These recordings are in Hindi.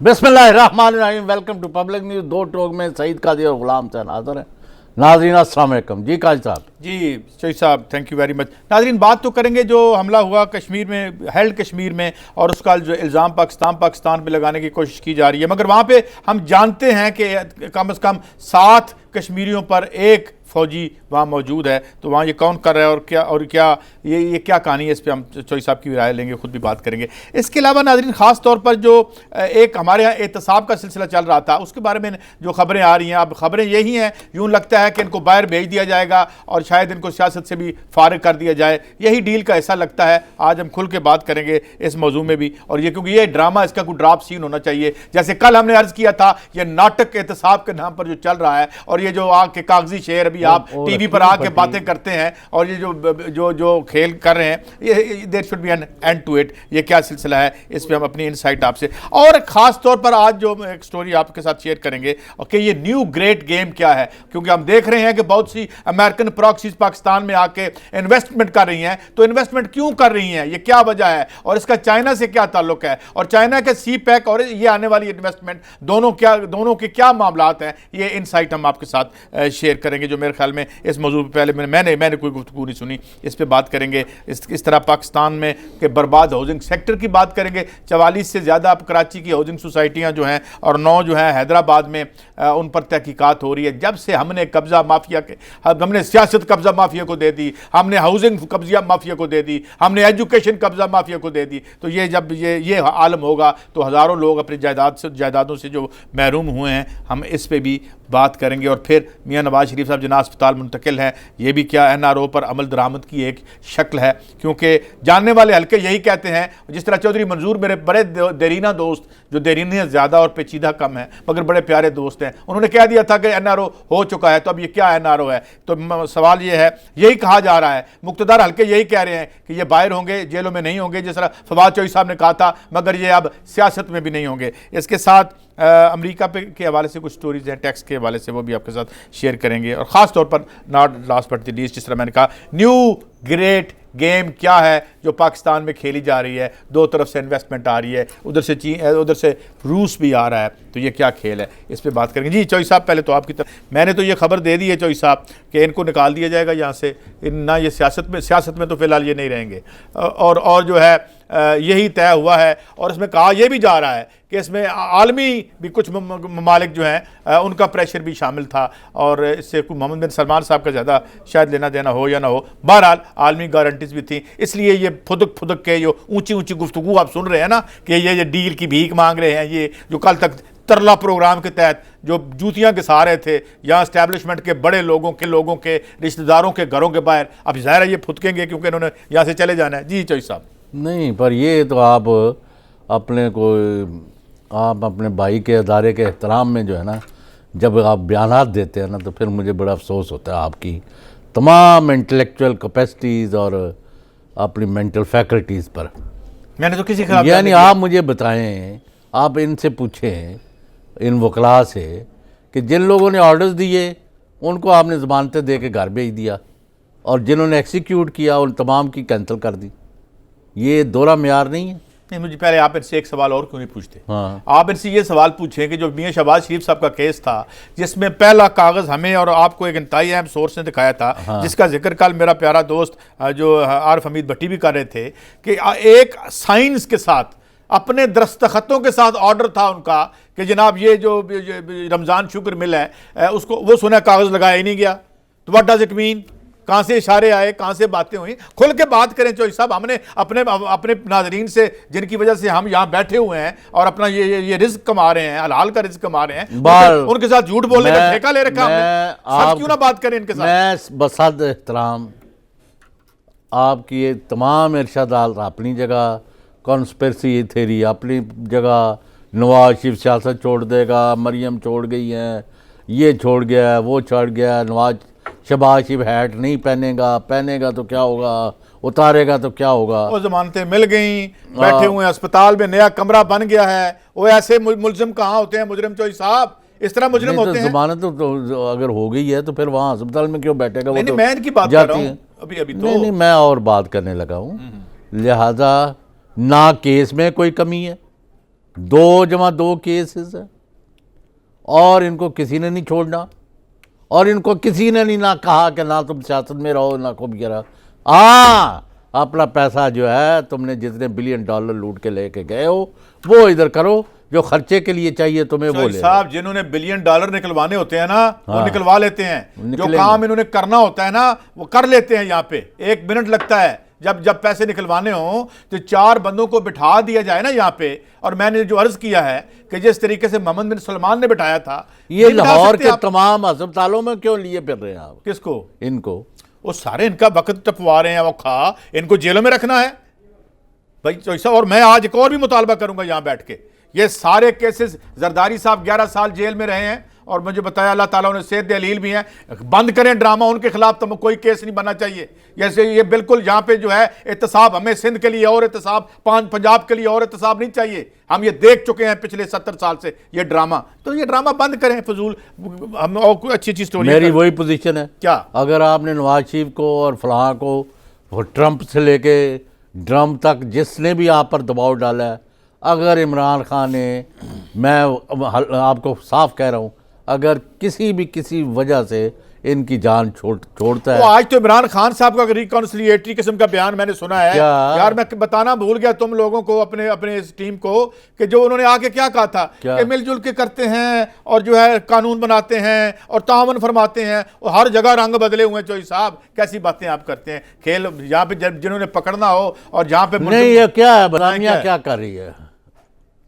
बिस्मिल्लाहिर्रहमानिर्रहीम। Welcome to public news. दो टोक में सईद काजी और गुलाम से नाज़र है। नाज़रीन अस्सलाम वालेकुम। जी काजी साहब। जी शहीद साहब, थैंक यू वेरी मच। नाज़रीन, बात तो करेंगे जो हमला हुआ कश्मीर में, हेल्ड कश्मीर में, और उसका जो इल्ज़ाम पाकिस्तान पे लगाने की कोशिश की जा रही है, मगर वहाँ पे हम जानते हैं कि कम से कम 7 कश्मीरियों पर एक फ़ौजी वहाँ मौजूद है। तो वहाँ ये कौन कर रहा है और क्या ये क्या कहानी है, इस पर हम चौधरी साहब की राय लेंगे, खुद भी बात करेंगे। इसके अलावा नाज़रीन, ख़ास तौर पर जो एक हमारे यहाँ एहतसाब का सिलसिला चल रहा था, उसके बारे में जो खबरें आ रही हैं, अब खबरें यही हैं, यूँ लगता है कि इनको बाहर भेज दिया जाएगा और शायद इनको सियासत से भी फारिग कर दिया जाए। यही डील का ऐसा लगता है। आज हम खुल के बात करेंगे इस मौजू में भी, और ये क्योंकि ये ड्रामा, इसका कोई ड्रॉप सीन होना चाहिए। जैसे कल हमने अर्ज़ किया था, ये नाटक एहतसाब के नाम पर जो चल रहा है, और ये जो आके कागजी शेर अभी आप टीवी पर आके बातें करते हैं, और ये जो खेल कर रहे हैं, ये there should be an end to it. ये क्या सिलसिला है, इस पर हम अपनी इनसाइट आपसे, और खास तौर पर आज जो एक स्टोरी आपके साथ शेयर करेंगे कि ये न्यू ग्रेट गेम क्या है। क्योंकि हम देख रहे हैं कि बहुत सी अमेरिकन प्रॉक्सीज पाकिस्तान में आके इन्वेस्टमेंट कर रही हैं। तो इन्वेस्टमेंट क्यों कर रही हैं, ये क्या वजह है, और इसका चाइना से क्या ताल्लुक है, और चाइना के सी पैक और ये आने वाली इन्वेस्टमेंट दोनों के क्या मामलात हैं, ये इनसाइट हम आपके साथ शेयर करेंगे। जो मेरे ख्याल में इस मौजूद पहले मैंने कोई गुफ्तगू नहीं सुनी, इस पर बात करेंगे। इस तरह पाकिस्तान में के बर्बाद हाउसिंग सेक्टर की बात करेंगे। 44 से ज़्यादा अब कराची की हाउसिंग सोसाइटियाँ जो हैं, और 9 जो हैं हैदराबाद में, उन पर तहकीकात हो रही है। जब से हमने कब्ज़ा माफिया के, हमने सियासत कब्ज़ा माफिया को दे दी, हमने हाउसिंग कब्ज़ा माफिया को दे दी, हमने एजुकेशन कब्ज़ा माफिया को दे दी, तो ये जब ये आलम होगा तो हज़ारों लोग अपनी जायदादों से जो महरूम हुए हैं, हम इस पर भी बात करेंगे। और फिर मियाँ नवाज शरीफ साहब जिन्हें अस्पताल मुंतकिल हैं, ये भी क्या NRO पर अमल दरामद की एक शक्ल है। क्योंकि जानने वाले हल्के यही कहते हैं, जिस तरह चौधरी मंजूर मेरे बड़े देरीना दोस्त, जो देरीना ज़्यादा और पेचीदा कम है मगर बड़े प्यारे दोस्त हैं, उन्होंने कह दिया था कि NRO हो चुका है, तो अब ये क्या NRO है। तो सवाल ये है, यही कहा जा रहा है, मुक्तदार हल्के यही कह रहे हैं कि ये बाहर होंगे, जेलों में नहीं होंगे, जिस तरह फवाद चौधरी साहब ने कहा था, मगर ये अब सियासत में भी नहीं होंगे। इसके साथ अमेरिका के हवाले से कुछ स्टोरीज हैं, टैक्स के हवाले से, वो भी आपके साथ शेयर करेंगे। और ख़ास तौर पर not last but the least, जिस तरह मैंने कहा, न्यू ग्रेट गेम क्या है जो पाकिस्तान में खेली जा रही है। दो तरफ से इन्वेस्टमेंट आ रही है, उधर से चीन, उधर से रूस भी आ रहा है, तो ये क्या खेल है, इस पे बात करेंगे। जी चौधरी साहब, पहले तो आपकी तरफ मैंने तो ये खबर दे दी है चौधरी साहब कि इनको निकाल दिया जाएगा यहाँ से, ना ये सियासत में तो फिलहाल ये नहीं रहेंगे, और जो है यही तय हुआ है। और इसमें कहा यह भी जा रहा है कि इसमें आलमी भी कुछ ममालिक जो हैं उनका प्रेशर भी शामिल था, और इससे मोहम्मद बिन सलमान साहब का ज़्यादा शायद लेना देना हो या ना हो, बहरहाल आलमी गारंटीज भी थी। इसलिए ये फुदक के जो ऊंची गुफ्तगू आप सुन रहे हैं ना, कि ये डील की भीख मांग रहे हैं, ये जो कल तक तरला प्रोग्राम के तहत जो जूतियां घिसा रहे थे यहाँ इस्टेब्लिशमेंट के बड़े लोगों के रिश्तेदारों के घरों के बाहर, अब ज़ाहिर है ये फुदकेंगे क्योंकि इन्होंने यहाँ से चले जाना है। जी चौधरी साहब। नहीं, पर ये तो आप अपने भाई के अदारे के एहतराम में जो है ना, जब आप बयानात देते हैं ना, तो फिर मुझे बड़ा अफसोस होता है आपकी तमाम इंटेलेक्चुअल कैपेसिटीज़ और अपनी मेंटल फैकल्टीज़ पर। मैंने तो किसी खिलाफ, यानी आप मुझे बताएं, आप इनसे पूछें, इन वकला से, कि जिन लोगों ने ऑर्डर्स दिए उनको आपने ज़मानतें दे के घर भेज दिया, और जिन्होंने एग्जीक्यूट किया उन तमाम की कैंसिल कर दी। ये दोहरा मेयार नहीं है। नहीं, मुझे पहले आप इनसे एक सवाल और क्यों नहीं पूछते। हाँ। आप इनसे ये सवाल पूछें कि जो मियाँ शहबाज शरीफ साहब का केस था, जिसमें पहला कागज़ हमें और आपको एक इंतहाई अहम सोर्स ने दिखाया था, हाँ। जिसका जिक्र कल मेरा प्यारा दोस्त जो आरिफ हमीद भट्टी भी कर रहे थे, कि एक साइंस के साथ, अपने दस्तखतों के साथ ऑर्डर था उनका कि जनाब ये जो रमज़ान शुक्र मिल है उसको, वो सुना कागज़ लगाया ही नहीं गया। तो व्हाट डज इट मीन, कहाँ से इशारे आए, कहाँ से बातें हुई, खुल के बात करें चौधरी साहब। हमने अपने नाजरीन से, जिनकी वजह से हम यहाँ बैठे हुए हैं और अपना ये रिस्क कमा रहे हैं, हलाल का रिस्क कमा रहे हैं, उनके साथ झूठ बोलने का ठेका ले रखा हमने। सच क्यों ना बात करें इनके साथ। मैं बसाद एहतराम आपकी ये तमाम इरशादात अपनी जगह, कॉन्स्पिरेसी थेरी अपनी जगह, नवाज शरीफ सियासत छोड़ देगा, मरियम छोड़ गई है, ये छोड़ गया, वो छोड़ गया, शहबाज शरीफ हैट नहीं पहनेगा तो क्या होगा, उतारेगा तो क्या होगा। वो जमानतें मिल गई, बैठे हुए अस्पताल में, नया कमरा बन गया है। वो ऐसे मुलजिम कहाँ होते हैं मुजरिम चौधरी साहब, इस तरह मुजरिम होते हैं। जमानत तो अगर हो गई है तो फिर वहाँ अस्पताल में क्यों बैठेगा। नहीं, मैं इनकी बात कर रहा हूँ अभी तो। नहीं, मैं और बात करने लगा हूँ। लिहाजा ना केस में कोई कमी है, 2 जमा 2 केसेस है और इनको किसी ने नहीं छोड़ना और इनको किसी ने नहीं ना कहा कि ना तुम सियासत में रहो ना कोई गिरा। हाँ, अपना पैसा जो है तुमने जितने बिलियन डॉलर लूट के लेके गए हो वो इधर करो, जो खर्चे के लिए चाहिए तुम्हें वो ले लो। साहब जिन्होंने बिलियन डॉलर निकलवाने होते हैं ना वो हाँ, निकलवा लेते हैं। जो काम इन्होंने करना होता है ना वो कर लेते हैं। यहाँ पे 1 मिनट लगता है जब पैसे निकलवाने हो तो 4 बंदों को बिठा दिया जाए ना यहाँ पे। और मैंने जो अर्ज किया है कि जिस तरीके से मोहम्मद बिन सलमान ने बिठाया था, ये लाहौर के तमाम अस्पतालों में क्यों लिए फिर रहे हैं आप? किसको? इनको। वो सारे इनका वक्त टपवा रहे हैं, वो खा इनको जेलों में रखना है भाई ऐसा। और मैं आज एक और भी मुतालबा करूंगा यहाँ बैठ के, ये सारे केसेस, जरदारी साहब 11 साल जेल में रहे हैं और मुझे बताया अल्लाह ताला उन्हें सेहत दलील भी हैं। बंद करें ड्रामा, उनके खिलाफ तो कोई केस नहीं बनना चाहिए। जैसे ये बिल्कुल यहाँ पे जो है एहतसाब, हमें सिंध के लिए और एहतसाब, पंजाब के लिए और एहतसाब नहीं चाहिए। हम ये देख चुके हैं पिछले 70 साल से ये ड्रामा, तो ये ड्रामा बंद करें फजूल। हम और कोई अच्छी अच्छी स्टोरी। मेरी वही पोजीशन है। क्या? अगर आपने नवाज शरीफ को और फलां को ट्रंप से लेके ड्रम तक जिसने भी आप पर दबाव डाला है, अगर इमरान खान ने, मैं आपको साफ कह रहा हूँ, अगर किसी वजह से इनकी जान छोड़ता है। तो आज तो इमरान खान साहब का रिकॉन्सिलिएटरी किस्म का बयान मैंने सुना है यार, मैं बताना भूल गया तुम लोगों को, अपने इस टीम को, कि जो उन्होंने आके क्या कहा था कि मिलजुल के करते हैं और जो है कानून बनाते हैं और तावन फरमाते हैं और हर जगह रंग बदले हुए। चौधरी साहब कैसी बातें आप करते हैं? खेल यहाँ पे जिन्होंने पकड़ना हो और जहाँ पे नहीं, ये क्या है, बदनामियां क्या कर रही है?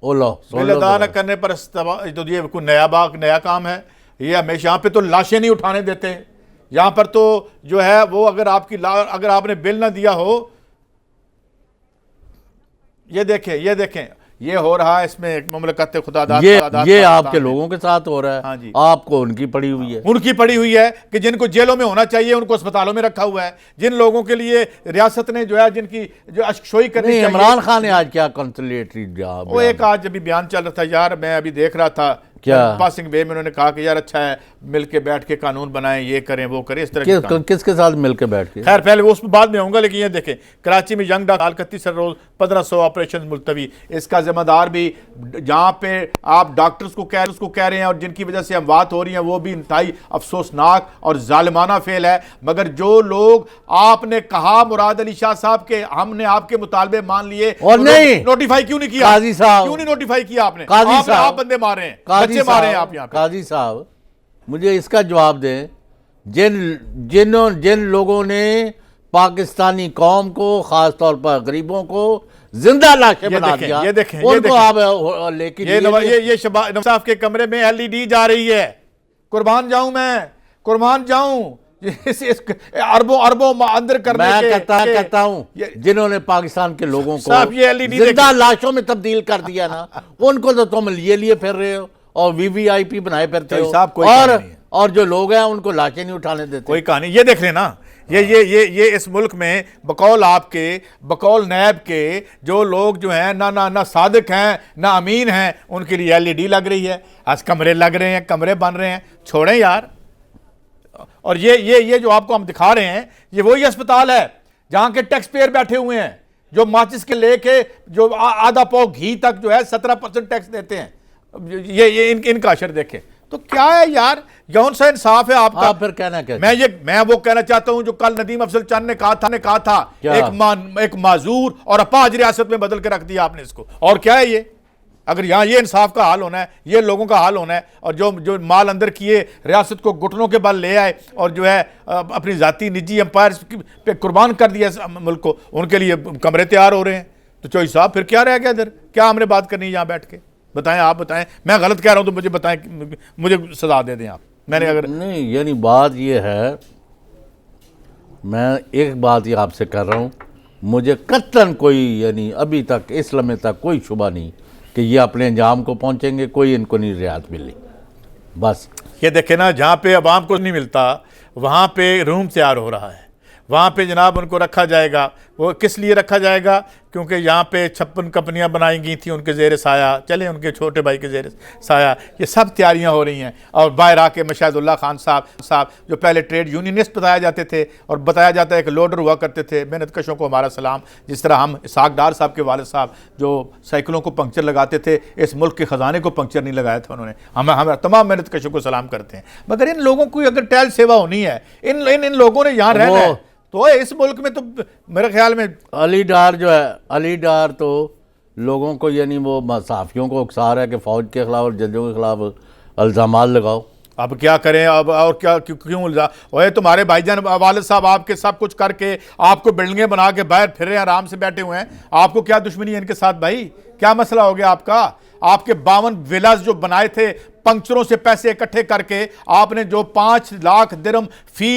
अदा न करने पर तो ये कोई नया काम है ये? हमेशा यहाँ पे तो लाशें नहीं उठाने देते। यहाँ पर तो जो है वो अगर आपने बिल ना दिया हो, ये देखें ये हो रहा है इसमें एक ममलकत खुदादाद। ये आपके लोगों के साथ हो रहा है। हाँ जी, आपको उनकी पड़ी हुई है कि जिनको जेलों में होना चाहिए उनको अस्पतालों में रखा हुआ है। जिन लोगों के लिए रियासत ने जो है जिनकी जो अशोई करनी चाहिए। इमरान खान ने आज क्या कंसोलिडेटरी जवाब? वो एक आज अभी बयान चल रहा था यार, मैं अभी देख रहा था क्या पासिंग वे में उन्होंने कहा कि यार अच्छा है मिलके बैठ के कानून बनाएं, ये करें वो करें, इस तरह किसके साथ मिलके बैठ के? खैर पहले वो उस बाद में होऊंगा, लेकिन ये देखें कराची में यंग डॉक्टर 31 रोज 1500 ऑपरेशन मुलतवी। इसका जिम्मेदार भी जहाँ पे आप डॉक्टर्स को कह रहे हैं और जिनकी वजह से अमवात हो रही हैं वो भी इंतहाई अफसोसनाक और जालिमाना फेल है। मगर जो लोग आपने कहा मुराद अली शाह साहब के हमने आपके मुतालबे मान लिए और नहीं नोटिफाई क्यों नहीं किया? काजी साहब क्यों नहीं नोटिफाई किया आपने? आप बंदे मारे हैं, मारे हैं आप यहाँ। काजी साहब मुझे इसका जवाब दें, जिन लोगों ने पाकिस्तानी कौम को, खास तौर पर गरीबों को जिंदा लाशें बना दिया, ये देखें उनको आप लेकिन ये शहबाज साहब के कमरे में LED जा रही है। कुर्बान जाऊं अरबों अंदर करने मैं कहता हूं जिन्होंने पाकिस्तान के लोगों को जिंदा लाशों में तब्दील कर दिया ना, उनको तो तुम लिए फिर रहे हो और VVIP बनाए फिरते हो, और जो लोग हैं उनको लाशें नहीं उठाने देते। कोई कहानी ये देख लेना, ये इस मुल्क में बकौल आपके, बकौल नैब के जो लोग जो हैं ना सादिक हैं ना अमीन हैं, उनके लिए LED लग रही है, आज कमरे लग रहे हैं, कमरे बन रहे हैं। छोड़ें यार। और ये जो आपको हम दिखा रहे हैं ये वही अस्पताल है जहां के टैक्स पेयर बैठे हुए हैं, जो माचिस के लेके जो आधा पाव घी तक जो है 17% टैक्स देते हैं। ये इनका अशर देखें तो क्या है यार, कौन सा इंसाफ है आपका? फिर कहना क्या? मैं वो कहना चाहता हूं जो कल नदीम अफजल चंद ने कहा था एक माजूर और अपाज रियासत में बदल के रख दिया आपने इसको। और क्या है ये? अगर यहाँ ये इंसाफ का हाल होना है, ये लोगों का हाल होना है, और जो माल अंदर किए रियासत को घुटनों के बल ले आए और जो है अपनी जाती निजी एम्पायर पे कुर्बान कर दिया मुल्क को, उनके लिए कमरे तैयार हो रहे हैं। तो चौधरी साहब फिर क्या रह गया इधर? क्या हमने बात करनी है यहाँ बैठ के? बताएं, आप बताएं। मैं गलत कह रहा हूं तो मुझे बताएं, मुझे सजा दे दें आप। मैंने अगर नहीं, यानी बात ये है, मैं एक बात ये आपसे कर रहा हूं, मुझे कत्लन कोई यानी अभी तक इस लम्हे तक कोई शुबा नहीं कि ये अपने अंजाम को पहुंचेंगे, कोई इनको नहीं रियायत मिली। बस ये देखें ना, जहाँ पे अवाम को नहीं मिलता वहाँ पे रूम तैयार हो रहा है, वहाँ पे जनाब उनको रखा जाएगा। वो किस लिए रखा जाएगा? क्योंकि यहाँ पे 56 कंपनियाँ बनाई गई थी उनके ज़ेर साया, चले उनके छोटे भाई के ज़ेर साया, ये सब तैयारियाँ हो रही हैं। और बाहर आके मशाहदुल्लाह खान साहब जो पहले ट्रेड यूनियनिस्ट बताया जाते थे और बताया जाता है कि लोडर हुआ करते थे, मेहनत कशों को हमारा सलाम। जिस तरह हम इसहाक डार साहब के वालिद साहब जो साइकिलों को पंक्चर लगाते थे, इस मुल्क के ख़जाने को पंक्चर नहीं लगाया था उन्होंने। हम तमाम मेहनत कशों को सलाम करते हैं। मगर इन लोगों को अगर टहल सेवा होनी है, इन लोगों ने यहाँ रहना है, तो इस मुल्क में तो मेरे ख्याल में अली डार जो है, अली डार तो लोगों को यानी वो सहाफ़ियों को उकसा रहा है कि फ़ौज के ख़िलाफ़ और जजों के ख़िलाफ़ इल्ज़ामात लगाओ। अब क्या करें, अब और क्या, क्यों ओए तुम्हारे भाईजान वालिद साहब आपके सब कुछ करके आपको बिल्डिंगें बना के बाहर फिर रहे हैं, आराम से बैठे हुए हैं, आपको क्या दुश्मनी है इनके साथ भाई? क्या मसला हो गया आपका? आपके 52 विलास जो बनाए थे पंक्चरों से पैसे इकट्ठे करके, आपने जो 5 लाख दिरहम फी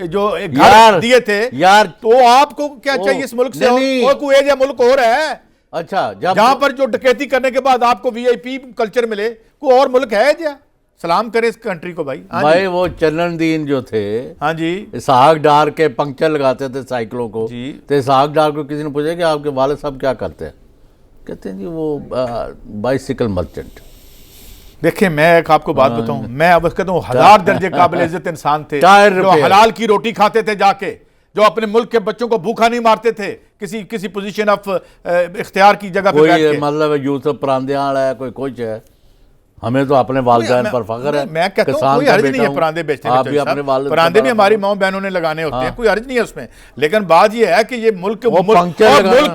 जो घर दिए थे यार, तो आपको क्या चाहिए इस मुल्क से? और कोई एज मुल्क हो रहा है अच्छा जहां पर जो डकैती करने के बाद आपको वीआईपी कल्चर मिले, कोई और मुल्क है क्या? सलाम करें इस कंट्री को भाई। भाई वो चन्नदीन जो थे, हाँ जी, इसहाक डार के पंक्चर लगाते थे साइकिलों को जी। तो इसहाक डार को किसी ने पूछा कि आपके वालिद साहब क्या करते हैं? कहते हैं जी वो बाइसिकल मर्चेंट। देखिए मैं एक आपको बात बताऊं, मैं अब कहता हूँ 1000 दर्जे काबिल इज्जत इंसान थे जो हलाल की रोटी खाते थे जाके, जो अपने मुल्क के बच्चों को भूखा नहीं मारते थे किसी पोजीशन ऑफ इख्तियार की जगह पे बैठ के। मतलब यूसुफ परांदे है, कोई कुछ है, हमें तो अपने वालिदैन पर फख्र है। मैं कहता हूं कोई हर्ज नहीं है परांदे बेचने में, परांदे भी हमारी माओ बहनों ने लगाने होते हैं, कोई हर्ज नहीं है उसमें। लेकिन बात ये है कि ये मुल्क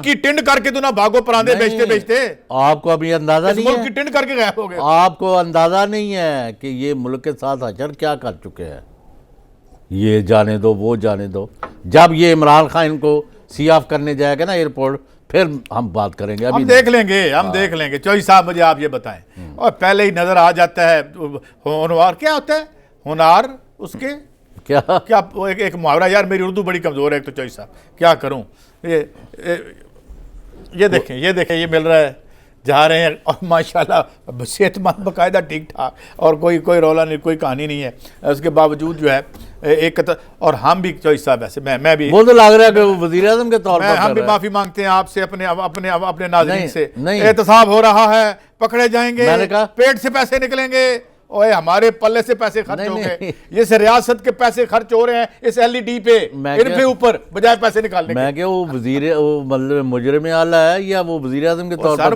की टिंड करके तो ना भागो परांदे बेचते बेचते। आपको अभी अंदाजा नहीं है, मुल्क की टिंड करके गायब हो गए। आपको अंदाजा नहीं है कि ये मुल्क के साथ हशर क्या कर चुके हैं। ये जाने दो, वो जाने दो, जब ये इमरान खान इनको सी ऑफ करने जाएगा ना एयरपोर्ट, फिर हम बात करेंगे। अभी हम देख लेंगे। चौधरी साहब मुझे आप ये बताएं, और पहले ही नजर आ जाता है होनहार क्या होता है, होनहार उसके क्या एक मुहावरा, यार मेरी उर्दू बड़ी कमजोर है एक तो चौधरी साहब, क्या करूं। ये देखें ये मिल रहा है, जा रहे हैं और माशाल्लाह सेहतमंद बाकायदा ठीक ठाक, और कोई रौला नहीं, कोई कहानी नहीं है। उसके बावजूद जो है एक और हम भी चौधरी साहब ऐसे मैं भी वो तो लग रहा है कि वो वज़ीर आज़म के तौर पर हम भी माफी मांगते हैं आपसे, अपने नाज़रीन से। एहतसाब हो रहा है, पकड़े जाएंगे, पेट से पैसे निकलेंगे, ओए हमारे पल्ले से पैसे खर्च हो गए, ये रियासत के पैसे खर्च हो रहे हैं इस एलईडी पे, इनके ऊपर बजाय पैसे निकालने के। मैं क्या वो मतलब मुजरिम आला है या वो वज़ीर आज़म के तौर पर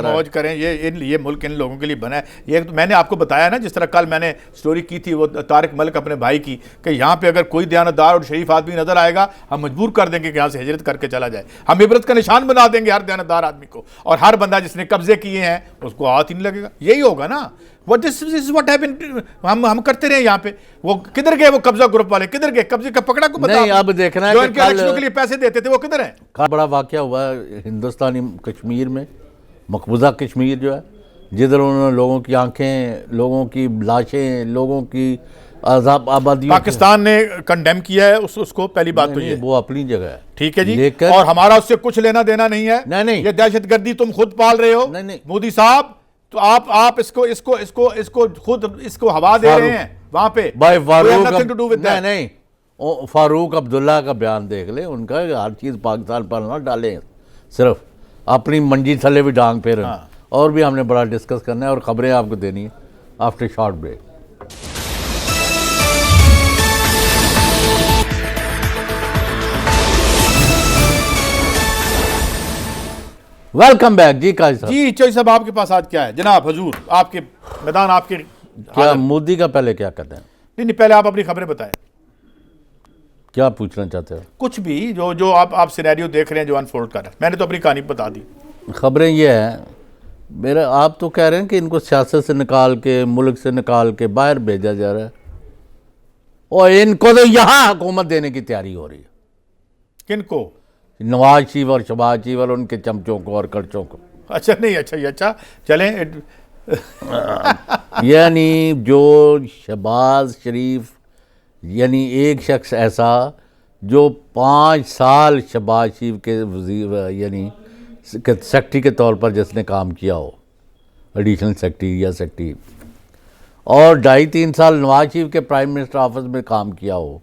मौज करें। ये मुल्क इन लोगों के लिए बना है। ये तो मैंने आपको बताया ना, जिस तरह कल मैंने स्टोरी की थी वो तारिक मलिक अपने भाई की, कि यहाँ पे अगर कोई दयानतदार और शरीफ आदमी नजर आएगा, हम मजबूर कर देंगे कि यहाँ से हिजरत करके चला जाए। हम इबरत का निशान बना देंगे हर दयानतदार आदमी को, और हर बंदा जिसने कब्जे किए हैं उसको हाथ ही नहीं लगेगा। यही होगा ना। This is what happened. हम करते रहे यहाँ पे। वो किधर गए, वो कब्जा ग्रुप वाले किधर गए? कब्जे का पकड़ा को नहीं, अब देखना है जो इनके इलेक्शनों के लिए पैसे देते थे वो किधर है? का बड़ा वाकया हुआ है हिंदुस्तानी कश्मीर में, मकबूजा कश्मीर जो है, जिधर उन्होंने लोगों की आंखें, लोगों की लाशें, लोगों की आजाद आबादी, पाकिस्तान ने कंडेम किया है उसको। पहली बात तो ये वो अपनी जगह है, ठीक है जी, और हमारा उससे कुछ लेना देना नहीं है। नहीं, ये दहशतगर्दी तुम खुद पाल रहे हो मोदी साहब, तो आप इसको खुद इसको हवा दे रहे हैं वहां पे। भाई नहीं, फारूक अब्दुल्ला का बयान देख ले, उनका हर चीज पाकिस्तान पर ना डालें, सिर्फ अपनी मंजी थले भी डांग पे रहे। और भी हमने बड़ा डिस्कस करना है और खबरें आपको देनी है after short break. Welcome back जी। काजी साहब जी, चौधरी साहब आपके पास आज क्या है जनाब हजूर? आपके मैदान आपके क्या मोदी का पहले क्या कहते हैं? नहीं, पहले आप अपनी खबरें बताएं। क्या पूछना चाहते हो? कुछ भी जो आप सिनेरियो देख रहे हैं, जो अनफोल्ड कर रहे हैं। मैंने तो अपनी कहानी बता दी। खबरें ये हैं मेरा, आप तो कह रहे हैं कि इनको सियासत से निकाल के, मुल्क से निकाल के बाहर भेजा जा रहा है, और इनको तो यहाँ हुकूमत देने की तैयारी हो रही है। किनको? नवाज शरीफ और शहबाज शरीफ और उनके चमचों को और कर्चों को। अच्छा नहीं, अच्छा चलें। यानी जो शहबाज शरीफ, यानी एक शख्स ऐसा जो 5 साल शहबाज शरीफ के वजीर यानी सेक्रेटरी के तौर पर जिसने काम किया हो, एडिशनल सेक्रेटरी या सेक्रेटरी, और 2.5-3 साल नवाज शरीफ के प्राइम मिनिस्टर ऑफिस में काम किया हो,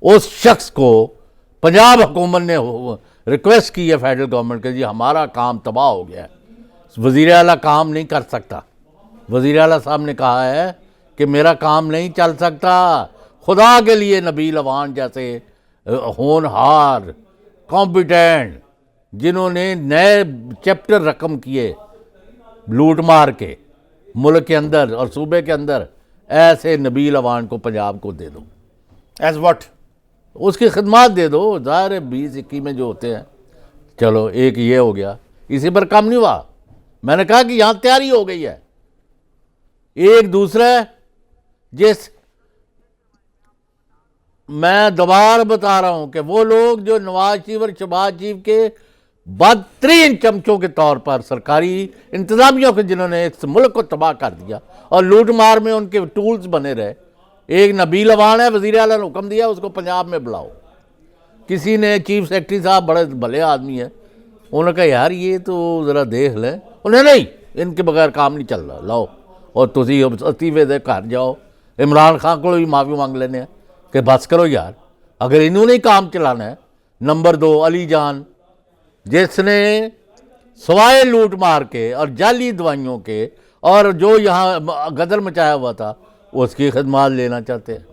उस शख्स को पंजाब हुकूमत ने रिक्वेस्ट की है फेडरल गवर्नमेंट के, जी हमारा काम तबाह हो गया है, वज़ीर आला काम नहीं कर सकता। वज़ीर आला साहब ने कहा है कि मेरा काम नहीं चल सकता। खुदा के लिए नबील अवान जैसे होनहार, कॉम्पिटेंट, जिन्होंने नए चैप्टर रकम किए लूट मार के मुल्क के अंदर और सूबे के अंदर, ऐसे नबील अवान को पंजाब को दे दो। As what? उसकी खिदमत दे दो। ज़ाहिर है 20-21 में जो होते हैं, चलो एक ये हो गया, इसी पर काम नहीं हुआ। मैंने कहा कि यहाँ तैयारी हो गई है। एक दूसरा जिस मैं दोबारा बता रहा हूं कि वो लोग जो नवाज शरीफ और शहबाज शरीफ के बदतरीन चमचों के तौर पर सरकारी इंतजामियों के, जिन्होंने इस मुल्क को तबाह कर दिया और लूट मार में उनके टूल्स बने रहे। एक नबील अवान है, वज़ीर आला ने हुक्म दिया उसको पंजाब में बुलाओ। किसी ने, चीफ सेक्रेटरी साहब बड़े भले आदमी है, उन्होंने कहा यार ये तो ज़रा देख लें। उन्हें नहीं, इनके बगैर काम नहीं चल रहा, लाओ और तुसी अस्तीफे दे घर जाओ। इमरान खान को भी माफ़ी मांग लेने हैं कि बस करो यार, अगर इन्होंने ही काम चलाना है। नंबर 2 अली जान, जिसने सवाए लूट मार के और जाली दवाइयों के और जो यहाँ गदर मचाया हुआ था, उसकी खिदमत लेना चाहते हैं।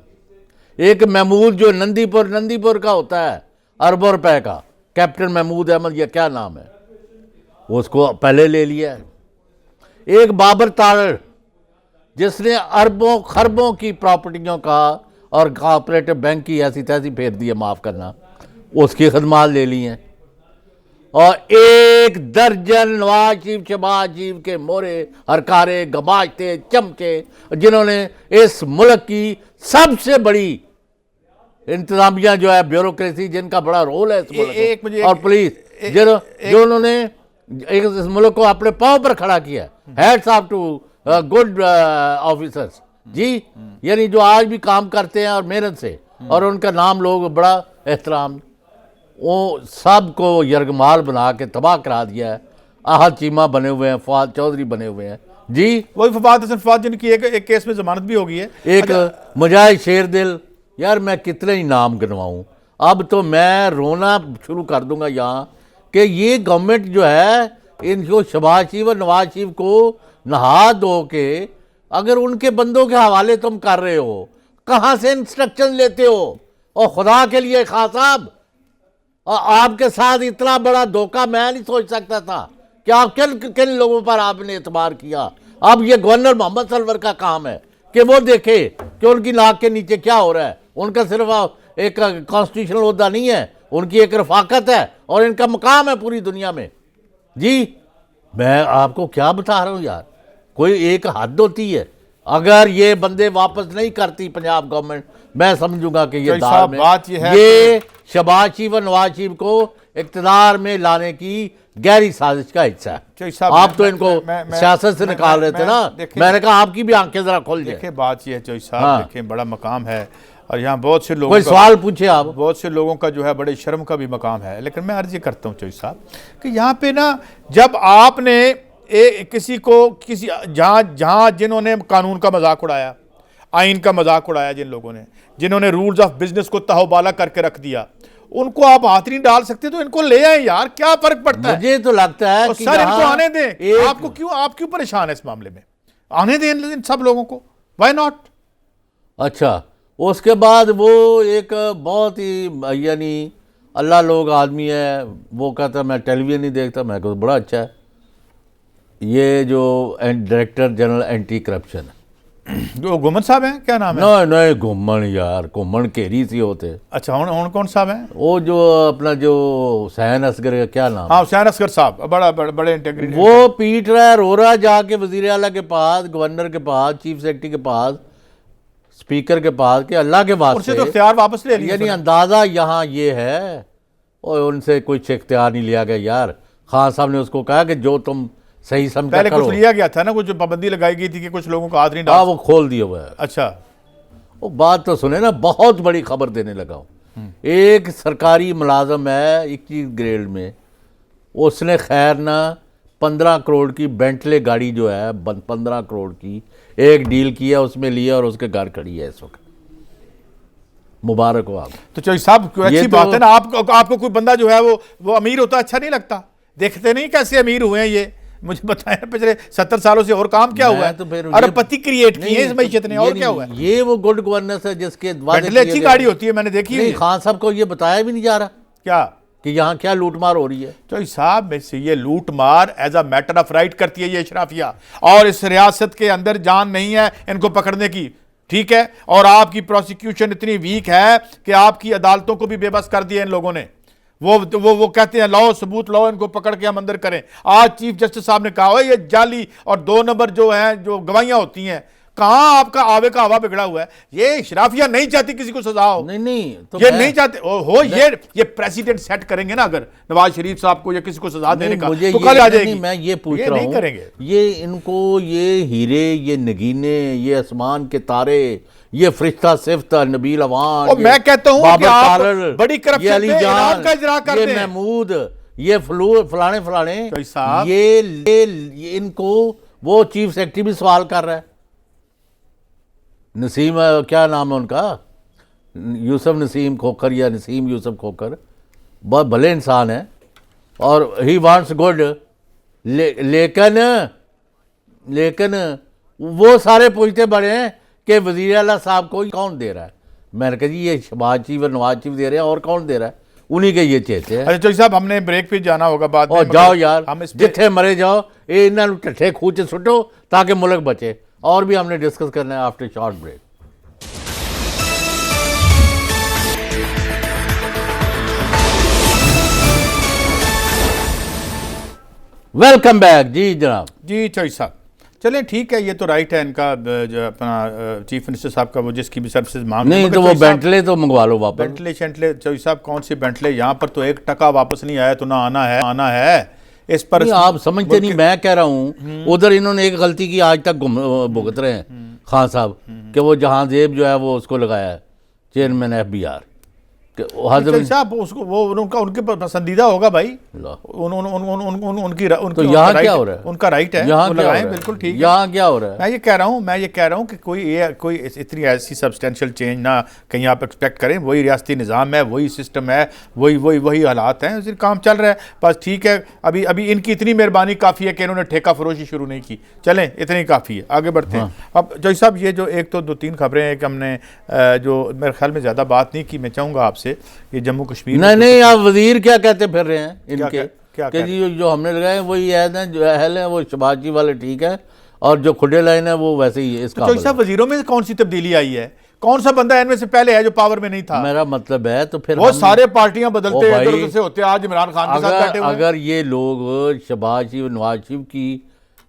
एक महमूद जो नंदीपुर का होता है, अरबों रुपए का, कैप्टन महमूद अहमद या क्या नाम है, उसको पहले ले लिया है। एक बाबर तारड़, जिसने अरबों खरबों की प्रॉपर्टियों का और कोऑपरेटिव बैंक की ऐसी तैसी फेर दी है, माफ़ करना, उसकी खिदमत ले ली हैं। और एक दर्जन नवाज शरीफ शहबाज शरीफ के मोरे हरकारे गमाशते चमचे, जिन्होंने इस मुल्क की सबसे बड़ी इंतजामिया जो है, ब्यूरोक्रेसी, जिनका बड़ा रोल है इस मुल्क में, और पुलिस, जो उन्होंने इस मुल्क को अपने पांव पर खड़ा किया। Hats off to good officers जी, यानी जो आज भी काम करते हैं और मेहनत से, और उनका नाम लोग बड़ा एहतराम, वो सब को यरगमाल बना के तबाह करा दिया है। आहद चीमा बने हुए हैं, फवाद चौधरी बने हुए हैं जी, वही फवाद हसन फवाद, जिनकी एक केस में जमानत भी हो गई है। एक मुजाहिद शेरदिल, यार मैं कितने ही नाम गिनवाऊं। अब तो मैं रोना शुरू कर दूंगा यहाँ कि ये गवर्नमेंट जो है, इनको शहबाज शरीफ और नवाज शरीफ को नहा धो के अगर उनके बंदों के हवाले तुम कर रहे हो, कहाँ से इंस्ट्रक्शन लेते हो? और खुदा के लिए खान साहब, और आपके साथ इतना बड़ा धोखा मैं नहीं सोच सकता था कि आप किन किन लोगों पर आपने एतबार किया। अब ये गवर्नर मोहम्मद सरवर का काम है कि वो देखे कि उनकी नाक के नीचे क्या हो रहा है। उनका सिर्फ एक कॉन्स्टिट्यूशनल ओहदा नहीं है, उनकी एक रफाकत है और इनका मकाम है पूरी दुनिया में जी। मैं आपको क्या बता रहा हूँ यार, कोई एक हद होती है। अगर ये बंदे वापस नहीं करती पंजाब गवर्नमेंट, मैं समझूंगा कि ये दाल में ये शहबाज शरीफ और नवाज शरीफ को इक़्तिदार में लाने की गहरी साजिश का हिस्सा है। आप तो इनको सियासत से निकाल रहे थे ना, मैंने कहा आपकी भी आंखें जरा खोल जाए। देखिए बात ये है चौधरी साहब, देखें बड़ा मकाम है और यहाँ बहुत से लोगों कोई सवाल पूछे आप, बहुत से लोगों का जो है बड़े शर्म का भी मकाम है। लेकिन मैं अर्जी करता हूँ चौधरी साहब कि यहाँ पे ना, जब आपने किसी को जहाँ जिन्होंने कानून का मजाक उड़ाया, आइन का मजाक उड़ाया, जिन्होंने रूल्स ऑफ बिजनेस को तहोबाला करके रख दिया, उनको आप हाथ नहीं डाल सकते तो इनको ले आए यार, क्या फर्क पड़ता है? मुझे तो लगता है कि सर इनको आने दें। आप क्यों परेशान है इस मामले में? आने दें इन सब लोगों को, व्हाई नॉट? अच्छा, उसके बाद वो एक बहुत ही यानी अल्लाह लोग आदमी है, वो कहता मैं टेलीविजन नहीं देखता, मैं कहता बड़ा अच्छा है, ये जो डायरेक्टर जनरल एंटी करप्शन, जो घुमन साहब हैं, क्या नाम है? नहीं घुमन यार, घुमन केरी सी होते। अच्छा, कौन साहब हैं? वो जो अपना जो हुसैन असगर का क्या नाम? हाँ, हुसैन असगर साहब, बड़े इंटेग्रिटी। वो पीट रहा है, रो रहा जाके वजीर आला के पास, गवर्नर के पास, चीफ सेक्रेटरी के पास, स्पीकर के पास, कि अल्लाह के वास्ते तो इख्तियार वापस ले लिया। यानी अंदाजा यहाँ ये है, और उनसे कुछ इख्तियार नहीं लिया गया यार। खान साहब ने उसको कहा कि जो तुम सही समझा पहले करो। कुछ लिया गया था ना, कुछ पाबंदी लगाई गई थी कि कुछ लोगों का हाथ नहीं डाल, वो खोल दिया हुआ है। अच्छा, वो बात तो सुने ना, बहुत बड़ी खबर देने लगा हूँ। एक सरकारी मुलाजम है 21 ग्रेड में, उसने खैर ना 15 करोड़ की बेंटले गाड़ी जो है, 15 करोड़ की एक डील किया, उसमें लिया और उसके घर खड़ी है इस वक्त। मुबारक हो आप। तो चौधरी साहब कोई अच्छी बात है ना, आपको कोई बंदा जो है वो अमीर होता अच्छा नहीं लगता? देखते नहीं कैसे अमीर हुए हैं ये, मुझे बताएं पिछले 70 सालों से और काम क्या हुआ है? तो फिर अरबपति क्रिएट किए इस मैशत ने, और क्या हुआ है? ये वो गुड गवर्नेंस है जिसके बेंटले अच्छी गाड़ी होती है, मैंने देखी नहीं, खान साहब को ये बताया भी नहीं जा रहा क्या कि यहाँ क्या लूटमार हो रही है। तो साहब में से ये लूट मार as a matter of right करती है ये अशराफिया, और इस रियासत के अंदर जान नहीं है इनको पकड़ने की, ठीक है? और आपकी प्रोसिक्यूशन इतनी वीक है कि आपकी अदालतों को भी बेबस कर दिया इन लोगों ने। वो कहते हैं लाओ सबूत लाओ, इनको पकड़ के हम अंदर करें। आज चीफ जस्टिस साहब ने कहा ये जाली और 2 नंबर जो है जो गवाहियां होती हैं, कहां आपका आवे का हवा बिगड़ा हुआ है। ये शराफिया नहीं चाहती किसी को सजा हो, नहीं तो ये नहीं चाहते हो। ये प्रेसिडेंट सेट करेंगे ना अगर नवाज शरीफ साहब को या किसी को सजा देने का, तो कल आ जाएगी। मैं ये पूछ रहा हूं, करेंगे ये इनको ये हीरे, ये नगीने, ये आसमान के तारे, ये फरिश्ता सिफ्त नबील अवान, मैं कहता हूं कि आप बड़ी करप्शन पे इनाम का इजरा करते हैं, ये महमूद, ये फलाने ये इनको वो चीफ सेक्रेटरी भी सवाल कर रहा है। नसीम, क्या नाम है उनका, यूसुफ नसीम खोखर या नसीम यूसुफ खोखर, बहुत भले इंसान है और ही वांट्स गुड, लेकिन वो सारे पूछते बड़े हैं कि वज़ीर आला साहब को कौन दे रहा है। मैंने कहा जी ये शहबाज चीफ और नवाज चीफ दे रहे हैं, और कौन दे रहा है? उन्हीं के ये चेते हैं। अच्छा चौधरी साहब, हमने ब्रेक पे जाना होगा बाद में। और जाओ यार, हम जिथे मरे जाओ, ये इन्होंने ठट्ठे खूचे सुटो ताकि मुल्क बचे। और भी हमने डिस्कस करना है after short break. Welcome back जी जनाब। जी चौधरी साहब, चलें ठीक है, ये तो राइट है इनका, जो अपना चीफ मिनिस्टर साहब का वो जिसकी भी सर्विसेज मांग नहीं तो वो बेंटले तो मंगवा लो वापस। बेंटले शेंटले चौधरी साहब कौन सी बेंटले, यहाँ पर तो 1 टका वापस नहीं आया, तो ना आना है इस पर। आप समझते नहीं, मैं कह रहा हूँ उधर इन्होंने एक गलती की आज तक भुगत रहे हैं खान साहब कि वो जहांजेब जो है वो उसको लगाया है चेयरमैन FBI। साहब उसको वो उनके पसंदीदा होगा भाई, तो यहाँ क्या हो रहा है? उनका राइट है, यहाँ लगाएं, बिल्कुल ठीक है। यहाँ क्या हो रहा है? मैं ये कह रहा हूँ कि कोई इतनी ऐसी सब्सटेंशियल चेंज ना कहीं आप एक्सपेक्ट करें। वही रियासती निज़ाम है, वही सिस्टम है, वही हालात हैं, उसी काम चल रहा है बस, ठीक है। अभी इनकी इतनी मेहरबानी काफ़ी है कि इन्होंने ठेका फरोशी शुरू नहीं की। चलें, इतनी काफ़ी है, आगे बढ़ते हैं। अब जॉय साहब, ये जो एक तो 2-3 खबरें हैं कि हमने जो मेरे ख्याल में ज़्यादा बात नहीं की, मैं चाहूँगा आपसे ये जम्मू कश्मीर नहीं आप वजीर क्या कहते फिर रहे हैं इनके, क्या कि जी जो हमने लगाए वही ऐद हैं, जो अहल हैं वो शहबाज जी वाले ठीक है, और जो खुडे लाइन है वो वैसे ही इसका। तो साहब वजीरों में कौन सी तब्दीली आई है? कौन सा बंदा इनमें से पहले है जो पावर में नहीं था? मेरा मतलब है तो फिर वो सारे पार्टियां बदलते इधर से होते, आज इमरान खान के साथ बैठे हुए। अगर ये लोग शहबाज शरीफ नवाज शरीफ की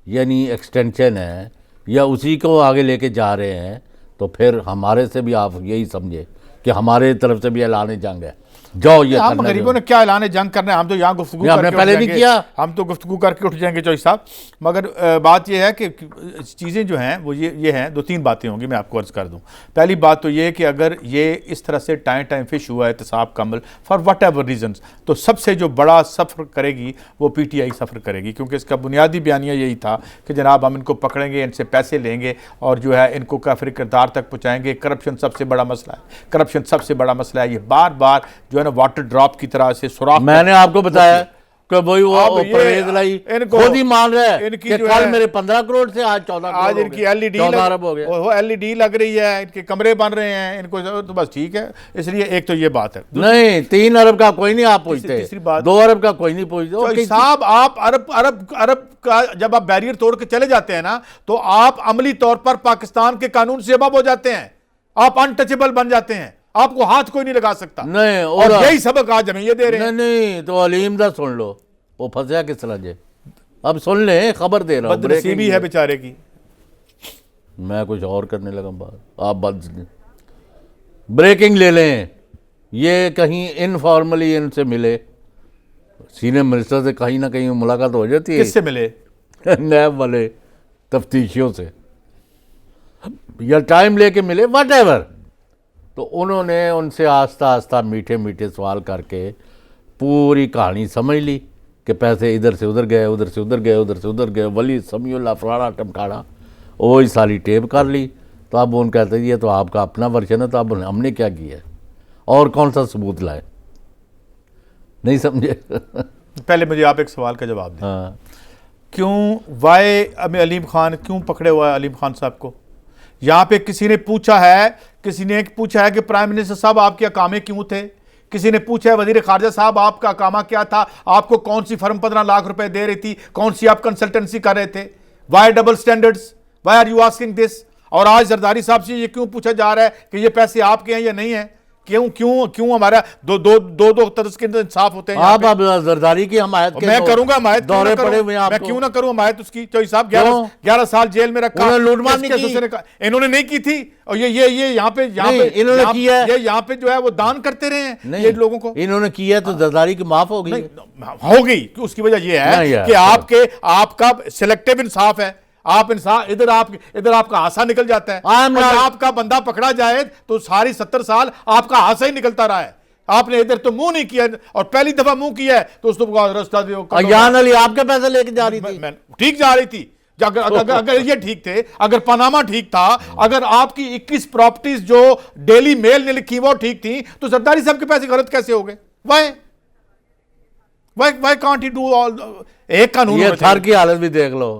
यानी एक्सटेंशन है या उसी को आगे लेके जा रहे हैं, तो फिर हमारे से भी आप यही समझे कि हमारे तरफ से भी ऐलान जंग है। जाओ, ये हम गरीबों ने क्या ऐलान जंग करना है? हम तो यहाँ गुफ्तगू हमने पहले नहीं किया, हम तो गुफ्तगू करके उठ जाएंगे चौधरी साहब। मगर बात यह है कि चीज़ें जो हैं वो ये हैं, 2-3 बातें होंगी, मैं आपको अर्ज़ कर दूं। पहली बात तो ये है कि अगर ये इस तरह से टाइम फिश हुआ है एहतसाब का अमल फॉर वट एवर रीजन्स, तो सबसे जो बड़ा सफ़र करेगी वो PTI सफ़र करेगी, क्योंकि इसका बुनियादी बयानिया यही था कि जनाब हम इनको पकड़ेंगे, इनसे पैसे लेंगे और जो है इनको काफिर किरदार तक पहुँचाएंगे। करप्शन सबसे बड़ा मसला है, करप्शन सबसे बड़ा मसला है। ये बार बार जो है ना वाटर ड्रॉप की तरह से सुराख। मैंने आपको बताया कि वही वो परवेज लाई खुद ही मान रहा है कि कल मेरे 15 करोड़ से आज 14 करोड़, आज इनकी LED हो गया, वो LED लग रही है, इनके कमरे बन रहे हैं इनको, तो बस ठीक है। इसलिए एक तो ये बात है। नहीं 3 अरब का कोई नहीं आप पूछते, तीसरी बात 2 अरब का कोई नहीं पूछते साहब। आप अरब का जब आप बैरियर तोड़ के चले जाते हैं ना, तो आप अमली तौर पर पाकिस्तान के कानून से अबव हो जाते हैं, आप अनटचेबल बन जाते हैं, आपको हाथ कोई नहीं लगा सकता। नहीं, और यही सबक आज हमें ये दे रहे हैं। नहीं तो अलीम दा सुन लो, वो फंसा किस तरह जे, अब सुन ले, खबर दे रहा हूं, बदनसीबी है बेचारे की। मैं कुछ और करने लगा बात, आप बद ब्रेकिंग ले लें। ये कहीं इनफॉर्मली इनसे मिले, सीनियर मिनिस्टर से कहीं ना कहीं मुलाकात हो जाती है। किससे मिले? नैब वाले तफ्तीशियों से, या टाइम लेके मिले, वट एवर। तो उन्होंने उनसे आस्ता आस्ता मीठे मीठे सवाल करके पूरी कहानी समझ ली कि पैसे इधर से उधर गए, उधर से उधर गए, उधर से उधर गए, वली समीउल्लाह फलाना टमकाना, वही सारी टेप कर ली। तो अब उन कहते हैं ये तो आपका अपना वर्जन है, तो अब हमने क्या किया है? और कौन सा सबूत लाए? नहीं समझे? पहले मुझे आप एक सवाल का जवाब दें। हाँ, क्यों वाई अलीम खान क्यों पकड़े हुआ है अलीम खान साहब को? यहाँ पे किसी ने पूछा है कि प्राइम मिनिस्टर साहब आपके अकामे क्यों थे? किसी ने पूछा है वजीर खारजा साहब आपका अकामा क्या था? आपको कौन सी फर्म 15 लाख रुपए दे रही थी? कौन सी आप कंसल्टेंसी कर रहे थे? Why double standards? Why are you asking this? और आज जरदारी साहब से ये क्यों पूछा जा रहा है कि ये पैसे आपके हैं या नहीं है? क्यों क्यों क्यों हमारा दो तरह के इंसाफ होते हैं? आप जरदारी की हमायत के मैं करूंगा हमायत, दौरे पड़े हुए हैं मैं आपको। क्यों ना करूं हमायत उसकी? चौधरी साहब 11 साल जेल में रखा, उन्होंने लूटमार नहीं की। इन्होंने नहीं की थी। और ये यहाँ पे इन्होंने किया है। ये यहाँ पे जो है वो दान करते रहे हैं ये लोगों को। इन्होंने किया है तो जरदारी की माफ हो गई। हो गई। उसकी वजह ये है कि आपका सिलेक्टिव इंसाफ है। आप इंसाफ इधर आपका हासा निकल जाता है। और आपका बंदा पकड़ा जाए तो सारी 70 साल आपका हासा ही निकलता रहा है। आपने इधर तो मुंह नहीं किया, और पहली दफा मुंह किया है तो उसको रास्ता दो। अयान अली आपके पैसे लेके जा रही थी। ठीक जा रही थी। अगर ये ठीक थे, अगर पनामा ठीक था, अगर आपकी 21 प्रॉपर्टीज जो डेली मेल ने लिखी वो ठीक थी, तो जरदारी साहब के पैसे गलत कैसे हो गए? Why can't he do all? एक कानून ये थर की हालत भी देख लो,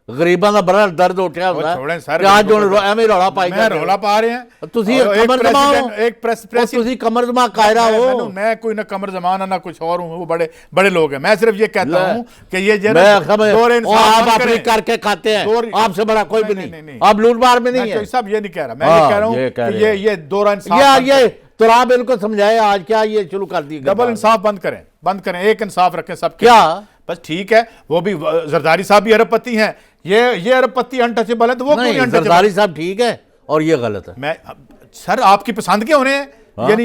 गरीबां ਦਾ बड़ा दर्द उठा ਹੁੰਦਾ ਹੈ ਕਿ ਅੱਜ ਹੁਣ ਐਵੇਂ ਰੌਲਾ ਪਾਈ मैं रौला पा रहे हैं। ਤੁਸੀਂ ਕਮਰ ਜਮਾਓ, एक प्रेस ਤੁਸੀਂ ਕਮਰ ਜਮਾ ਕਾਇਰਾ हो। मैं कोई ना कमर जमाना ना कुछ और हूँ, वो बड़े लोग हैं। मैं सिर्फ ये कहता हूँ कि ये आप अपनी करके खाते हैं, आपसे बड़ा कोई भी नहीं। आप लूटमार में नहीं है साहब, ये नहीं कह रहा। मैं ये कह रहा हूँ कि ये दौरा इंसाफ, ये तो आप इनको समझाए आज क्या ये शुरू कर दी। डबल इंसाफ बंद करें, एक इंसाफ रखें सब। क्या बस ठीक है, वो भी जरदारी साहब भी अरबपति हैं। ये अरबपति अनटचेबल है, तो वो नहीं, जरदारी साहब ठीक है और ये गलत है। मैं सर आपकी पसंद के होने हैं।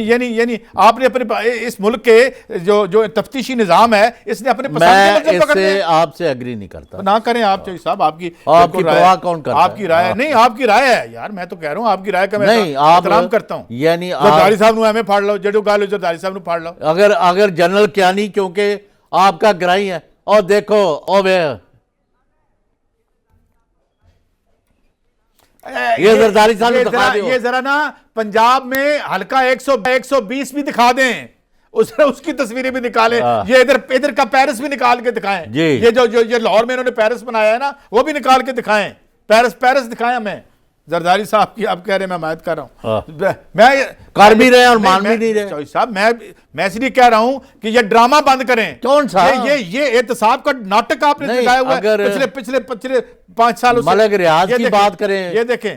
यानी आपने अपने इस मुल्क के जो तफ्तीशी निजाम है, इसने अपने पसंद के इससे आपसे एग्री नहीं करता। ना करें आप चौधरी साहब, आपकी परवाह कौन करता है? आपकी राय नहीं, आपकी राय है यार। मैं तो कह रहा हूँ आपकी राय का मैं एहतराम करता हूँ। यानी जरदारी साहब ने फाड़ लो, जेडो गालो जरदारी साहब ने फाड़ लो। अगर जनरल क्यानी क्योंकि आपका ग्राही है, और देखो ये जरदारी साहब ने दिखा दिया। ये जरा ना पंजाब में हल्का 120 भी दिखा दें, उसकी तस्वीरें भी निकालें। ये इधर का पेरिस भी निकाल के दिखाएं। ये जो लाहौर में इन्होंने पेरिस बनाया है ना, वो भी निकाल के दिखाएं। पेरिस दिखाएं हमें। जरदारी साहब की आप कह रहे हैं, मैं हिमायत कर रहा हूं। मैं कर भी रहे और मान भी नहीं रहे। चौधरी साहब, मैं इसलिए कह रहा हूं कि ये ड्रामा बंद करें। कौन सा? ये एहतसाब का नाटक आपने दिखाया हुआ है पिछले 5 सालों से। मलक रियाज की बात करें, ये देखें,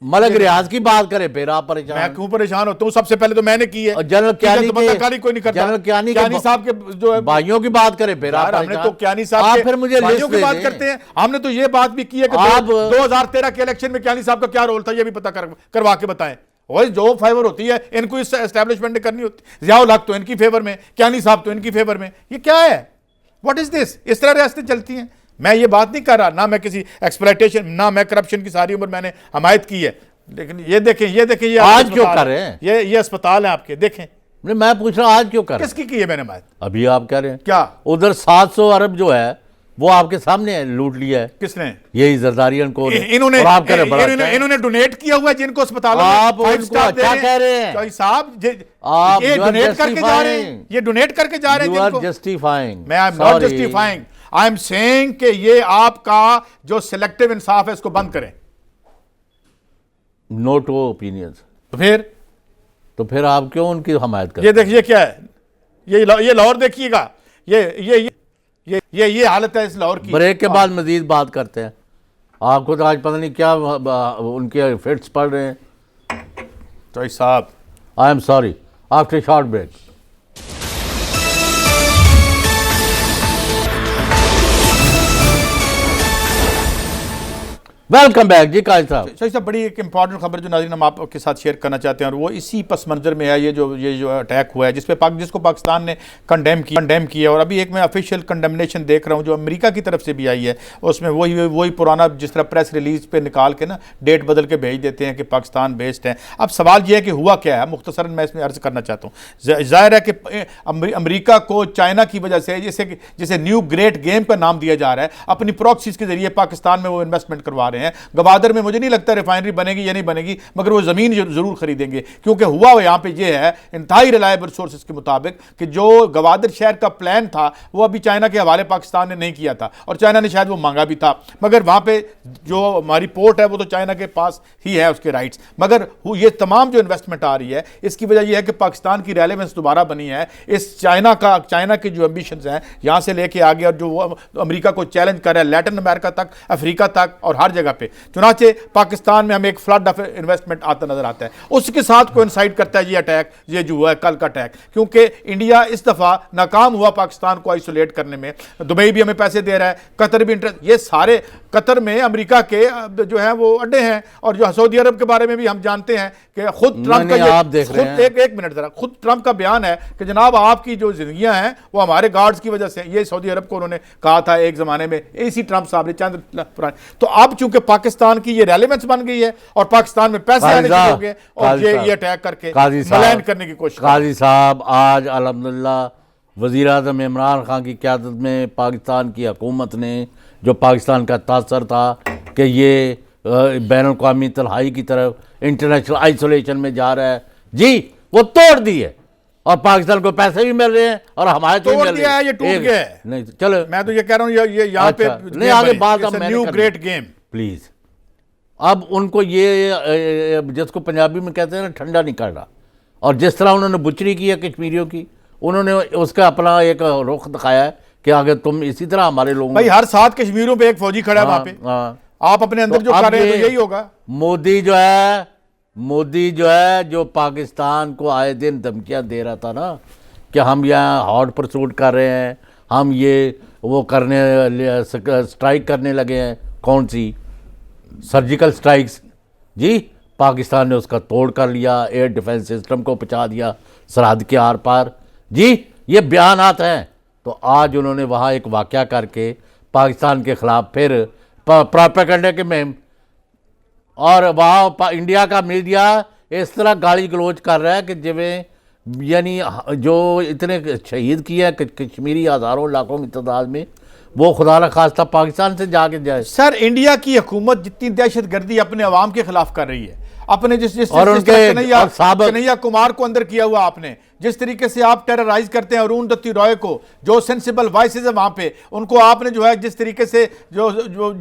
मलक रियाज की बात करें, फिर आप परेशान। मैं क्यों परेशान होता हूं? सबसे पहले तो मैंने की है। जनरल क्यानी कोई नहीं करता। जनरल क्यानी साहब के जो भाइयों की बात करें, फिर आप हमने तो क्यानी साहब फिर मुझे भाइयों की बात करते हैं। हमने तो ये बात भी की है कि 2013 के इलेक्शन में क्यानी साहब का क्या रोल था, ये भी पता करवा के बताएं। और जो फेवर होती है इनको इस एस्टैब्लिशमेंट ने करनी होती। जियाउल हक तो इनकी फेवर में, क्यानी साहब तो इनकी फेवर में। ये क्या है? What is this? इस तरह रियासतें चलती हैं। मैं ये बात नहीं कर रहा, ना मैं किसी एक्सप्लॉयटेशन, ना मैं करप्शन की सारी उम्र मैंने हमायत की है। लेकिन ये देखें ये आज क्यों कर रहे हैं? ये अस्पताल है आपके, देखें। मैं पूछ रहा हूं आज क्यों कर रहे हैं? किसकी की है मैंने हमायत? अभी आप कह रहे हैं क्या उधर 700 अरब जो है वो आपके सामने है, लूट लिया है। किसने? यही जरदारियन को। इन्होंने डोनेट किया हुआ है जिनको अस्पतालों में। आप उनको अच्छा कह रहे हैं चौधरी साहब, आप ये डोनेट करके जा रहे हैं, ये डोनेट करके जा रहे हैं जिनको। जस्टिफाइंग। मैं I am not justifying, I am saying कि ये आपका जो सिलेक्टिव इंसाफ है इसको बंद करें। No two opinions. तो फिर आप क्यों उनकी हमायत करते? ये देखिए क्या है, ये लाहौर देखिएगा, ये हालत है इस लाहौर की। ब्रेक के बाद मजीद बात करते हैं। आपको तो आज पता नहीं क्या उनके फिट्स पड़ रहे हैं। चौधरी साहब, I am sorry, after short break. Welcome back जी काज साहब। सही साहब, बड़ी एक इंपॉर्टेंट खबर जो नाज़रीन हम आपके साथ शेयर करना चाहते हैं, और वो इसी पस मंजर में है। ये जो अटैक हुआ है जिसको पाकिस्तान ने कंडेम किया, और अभी एक मैं ऑफिशियल कंडेमनेशन देख रहा हूँ जो अमेरिका की तरफ से भी आई है। उसमें वही पुराना जिस तरह प्रेस रिलीज पे निकाल के ना डेट बदल के भेज देते हैं कि पाकिस्तान बेस्ड है। अब सवाल ये है कि हुआ क्या है, मुख्तसरन मैं इसमें अर्ज करना चाहता हूँ। जाहिर है कि अमेरिका को चाइना की वजह से जिसे न्यू ग्रेट गेम का नाम दिया जा रहा है, अपनी प्रॉक्सीज के जरिए पाकिस्तान में वो इन्वेस्टमेंट करवा रहे वाले हैं। गवादर में मुझे नहीं लगता रिफाइनरी बनेगी या नहीं बनेगी, मगर वो ज़मीन ज़रूर खरीदेंगे, क्योंकि हुआ वो यहाँ पे ये है इंतहाई रिलायबल सोर्सेज के मुताबिक कि जो गवादर शहर का प्लान था वो अभी चाइना के हवाले पाकिस्तान ने नहीं किया था, और चाइना ने शायद वो मांगा भी था, मगर वहाँ पे जो हमारी पोर्ट है वो तो चाइना के पास ही है उसके राइट्स। मगर ये तमाम जो इन्वेस्टमेंट आ रही है इसकी वजह यह है कि पाकिस्तान की रेलेवेंस दोबारा बनी है। इस चाइना की जो एम्बिशंस हैं यहाँ से लेके आगे, और जो वो अमेरिका को चैलेंज कर रहा है लैटिन अमेरिका तक, अफ्रीका तक और हर जगह पे, चुनाचे पाकिस्तान में हमें एक फ्लड ऑफ इन्वेस्टमेंट आता नजर आता है। उसके साथ कोइंसाइड करता है ये अटैक, ये जो हुआ है कल का अटैक, क्योंकि इंडिया इस दफा नाकाम हुआ पाकिस्तान को आइसोलेट करने में। दुबई भी हमें पैसे दे रहा है, कतर भी इंटरेस्ट, ये सारे कतर में अमेरिका के जो है वो अड्डे हैं। और जो सऊदी अरब के बारे में भी हम जानते हैं कि खुद ट्रंप का आप देख रहे हैं, एक मिनट जरा, खुद ट्रंप का बयान है कि जनाब आपकी जो जिंदगियां हैं वो हमारे गार्ड्स की वजह से, ये सऊदी अरब को उन्होंने कहा था एक जमाने में, इसी ट्रंप साहब ने चंद पुराने। तो अब चूंकि पाकिस्तान की ये रेलेवेंस बन गई है और पाकिस्तान में पैसे आने शुरू हो गए, और ये अटैक करके मलैन करने की कोशिश। काजी साहब, आज अल्हम्दुलिल्लाह वज़ीर आज़म इमरान खान की क़यादत में पाकिस्तान की हुकूमत ने, जो पाकिस्तान का तासर था कि ये बैनुल-अक़वामी तन्हाई की तरफ इंटरनेशनल आइसोलेशन में जा रहा है, जी वो तोड़ दी है। और पाकिस्तान को पैसे भी मिल रहे हैं और हमारे तोड़ दिया है, ये टूट गया है। नहीं चलो, मैं तो ये कह रहा हूँ ये यहाँ पे नहीं, आगे बात अब न्यू ग्रेट गेम प्लीज़। अब उनको ये जिसको पंजाबी में कहते हैं ना, ठंडा नहीं कर रहा। और जिस तरह उन्होंने बुचरी की है कश्मीरियों की, उन्होंने उसका अपना एक रुख दिखाया है कि अगर तुम इसी तरह हमारे लोगों, भाई हर 7 कश्मीरियों पे एक फौजी खड़ा है वहां पे, आप अपने अंदर जो कर रहे हैं तो यही होगा। मोदी जो है जो पाकिस्तान को आए दिन धमकियां दे रहा था ना कि हम यहाँ हॉट परसूट कर रहे हैं, हम ये वो करने स्ट्राइक करने लगे हैं, कौन सी सर्जिकल स्ट्राइक्स, जी पाकिस्तान ने उसका तोड़ कर लिया, एयर डिफेंस सिस्टम को पहुँचा दिया सरहद के आर पार, जी ये बयानात हैं। तो आज उन्होंने वहाँ एक वाक़या करके पाकिस्तान के ख़िलाफ़ फिर प्रोपेगेंडा के में, और वहाँ इंडिया का मीडिया इस तरह गाली गलोच कर रहा है कि जिवें यानी जो इतने शहीद किए हैं कश्मीरी हज़ारों लाखों की तादाद में, वो खुदा न खास्ता पाकिस्तान से जाके जाए। सर इंडिया की हुकूमत जितनी दहशतगर्दी अपने अवाम के खिलाफ कर रही है, अपने जिस और उनके कन्हैया कुमार को अंदर किया हुआ आपने, जिस तरीके से आप टेरराइज करते हैं अरुणधति रॉय को, जो सेंसिबल वॉइसेस है वहां पे, उनको आपने जो है जिस तरीके से जो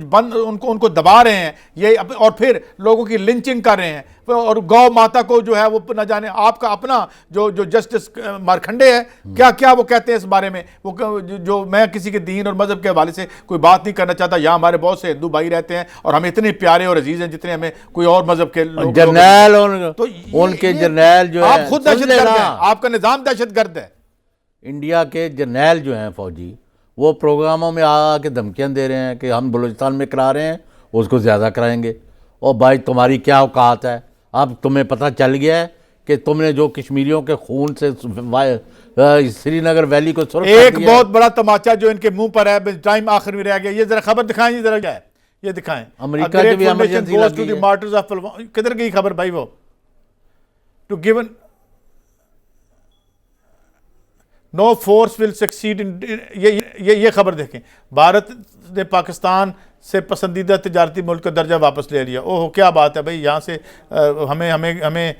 बंद उनको दबा रहे हैं ये, और फिर लोगों की लिंचिंग कर रहे हैं, और गौ माता को जो है वो न जाने आपका अपना जो जस्टिस मारखंडे है क्या क्या वो कहते हैं इस बारे में। वो जो मैं किसी के दीन और मजहब के हवाले से कोई बात नहीं करना चाहता, यहाँ हमारे बहुत से हिंदू भाई रहते हैं और हम इतने प्यारे और अजीज हैं जितने हमें कोई और मजहब के लोग, जर्नैल तो उनके जर्नैल जो आप खुद दहशतगर्द हैं, आपका निजाम दहशतगर्द है। इंडिया के जर्नैल जो हैं फौजी, वो प्रोग्रामों में आके धमकियां दे रहे हैं कि हम बलूचिस्तान में करा रहे हैं उसको ज़्यादा कराएंगे। और भाई तुम्हारी क्या औकात है, अब तुम्हें पता चल गया है कि तुमने जो कश्मीरियों के खून से श्रीनगर वैली को सुरक्षा एक बहुत बड़ा तमाचा जो इनके मुंह पर है, टाइम आखिर में रह गया, ये जरा खबर दिखाएं, ये जरा क्या है ये दिखाएं। अमेरिका की भी इमरजेंसी लगी है। मार्टर्स ऑफ किधर गई खबर भाई, वो to given no force will succeed in, ये खबर देखें, भारत ने पाकिस्तान से पसंदीदा तिजारती मुल्क का दर्जा वापस ले लिया। ओह क्या बात है भाई, यहाँ से हमें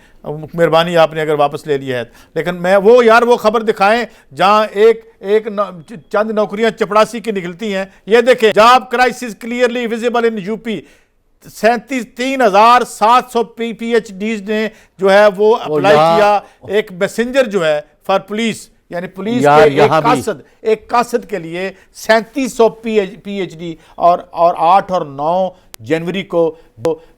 मेहरबानी आपने अगर वापस ले लिया है। लेकिन मैं वो यार वो खबर दिखाएं जहाँ चंद नौकरियाँ चपड़ासी की निकलती हैं। ये देखें, job crisis clearly visible in UP, 37,700 PhDs ने जो है वो अप्लाई किया। एक मैसेंजर जो है फॉर पुलिस, यानी पुलिस के एक कासद के लिए 3700 PhD, और 8 और 9 जनवरी को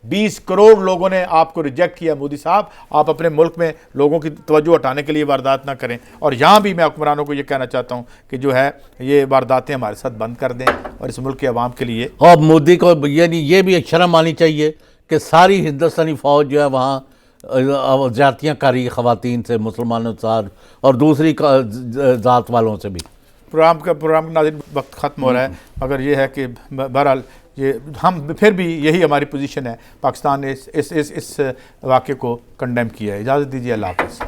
20 करोड़ लोगों ने आपको रिजेक्ट किया। मोदी साहब, आप अपने मुल्क में लोगों की तवज्जो हटाने के लिए वारदात ना करें। और यहाँ भी मैं हुक्मरानों को ये कहना चाहता हूँ कि जो है ये वारदातें हमारे साथ बंद कर दें और इस मुल्क के अवाम के लिए। और मोदी को ये भी एक शर्म आनी चाहिए कि सारी हिंदुस्तानी फ़ौज जो है वहाँ ज़्यादतियाँ करी ख़वातीन से, मुसलमानों के साथ और दूसरी ज़ात वालों से भी। प्रोग्राम नाज़रीन वक्त ख़त्म हो रहा है, मगर ये है कि बहरहाल ये हम फिर भी यही हमारी पोजीशन है, पाकिस्तान ने इस वाक़े को कंडेम किया है। इजाज़त दीजिए, अल्लाह हाफ़िज़।